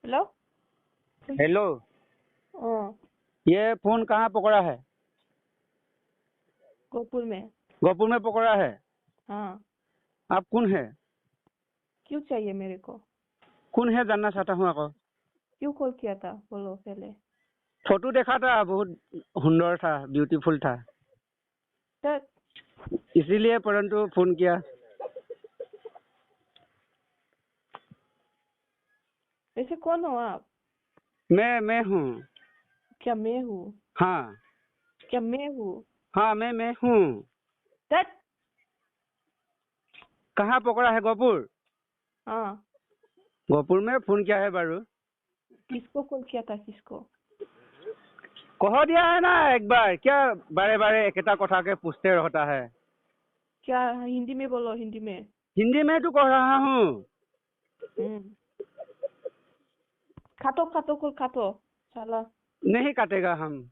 Hello. Hello. ये phone कहाँ पकड़ा है? गोपुर में। गोपुर में पकड़ा है। हाँ। आप कौन है? क्यों चाहिए मेरे को? कौन है जानना चाहता हूँ। आपको क्यों कॉल किया था बोलो पहले। फोटो देखा था, बहुत सुंदर था, ब्यूटीफुल था, तो इसीलिए परंतु फोन किया। वैसे कौन हो आप? मैं हूँ। क्या मैं हूँ? हाँ क्या मैं हूँ? हाँ, मैं हूँ। तट। कहाँ पकड़ा है? गोपुर। हाँ। गोपुर में फोन किया है बारू। किसको कॉल किया था? किसको? कह दिया है ना एक बार, क्या बारे बारे एक कथा के पूछते रहता है। क्या हिंदी में बोलो, हिंदी में। हिंदी में तो कह रहा हूँ। हम्म। खातो खातो कॉल खातो साला। नहीं काटेगा हम।